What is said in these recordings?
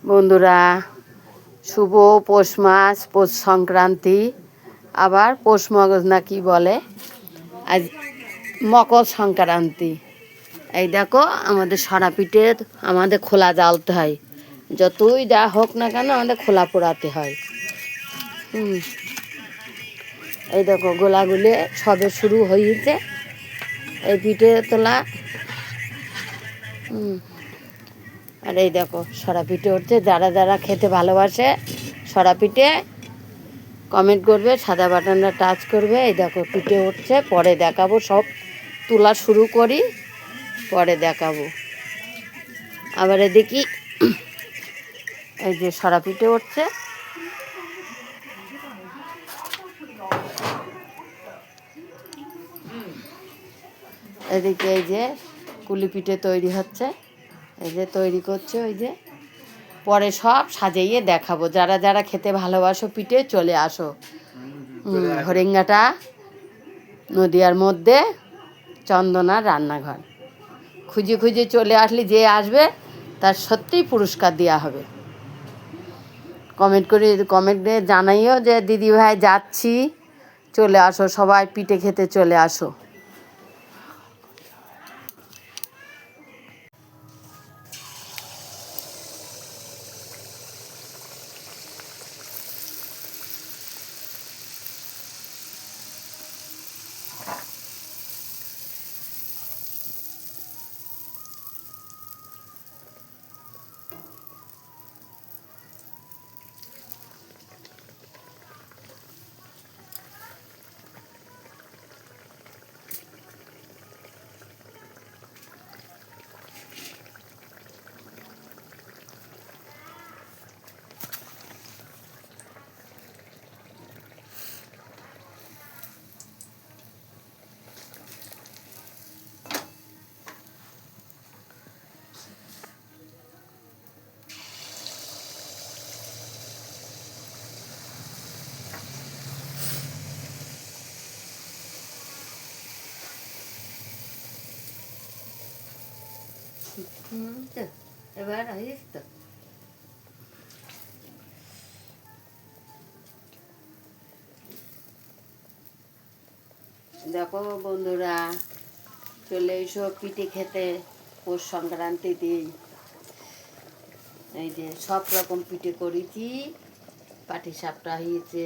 বন্ধুরা, শুভ পৌষ মাস, পৌষ সংক্রান্তি, আবার পৌষ মগজ না কি বলে, আজ মকর সংক্রান্তি। এই দেখো আমাদের সরা পিঠে আমাদের খোলা জ্বালতে হয়, যতই যা হোক না কেন আমাদের খোলা পোড়াতে হয়। এই দেখো গোলাগুলি সবে শুরু হয়েছে এই পিঠে তোলা। আর এই দেখো সরা পিঠে উঠছে। যারা যারা খেতে ভালোবাসে সরা পিঠে কমেন্ট করবে, সাদা বাটনটা টাচ করবে। এই দেখো পিঠে উঠছে, পরে দেখাবো। সব তোলা শুরু করি, পরে দেখাবো। আবার এদিকে এই যে সরা পিঠে উঠছে। এদিকে এই যে কুলি পিঠে তৈরি হচ্ছে, এই যে তৈরি করছে। ওই যে পরে সব সাজিয়ে দেখাবো। যারা যারা খেতে ভালোবাসো পিঠে চলে আসো। হরিঙ্গাটা নদিয়ার মধ্যে চন্দনার রান্নাঘর। খুঁজে খুঁজে চলে আসলে যে আসবে তার সত্যিই পুরস্কার দেওয়া হবে। কমেন্টে জানাইও যে দিদি ভাই যাচ্ছি, চলে আসো, সবাই পিঠে খেতে চলে আসো। এবার তো দেখো বন্ধুরা, চলে এসো পিঠে খেতে পৌষ সংক্রান্তি দিন। এই যে সব রকম পিঠে করেছি, পাটিসাপটা হয়েছে,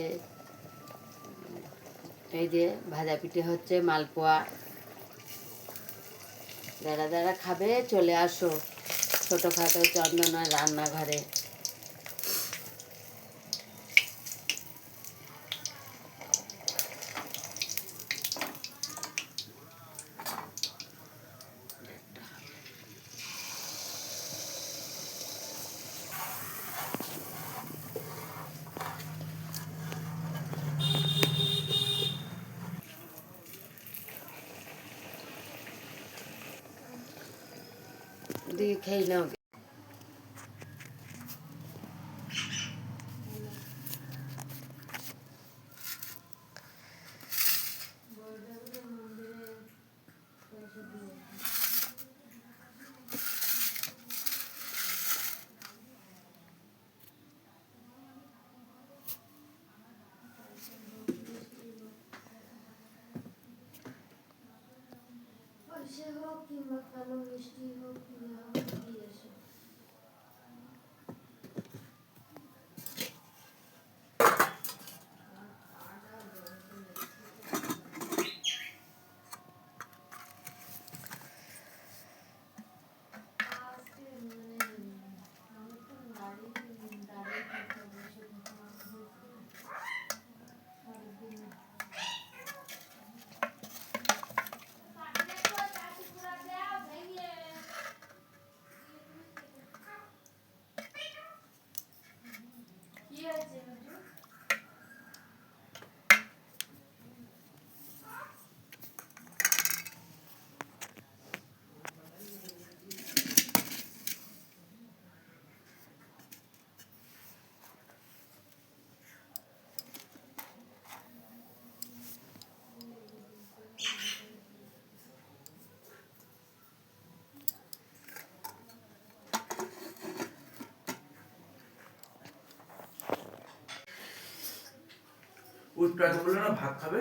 এই যে ভাজা পিঠে হচ্ছে, মালপোয়া। যারা যারা খাবে চলে আসো ছোটোখাটো চন্দনার রান্নাঘরে। দিয়ে খেয়ে নাও। হোক কিংবা কালো মিষ্টি হোক কিংবা দিয়ে এসো। পুষ্পাকে বললো না ভাত খাবে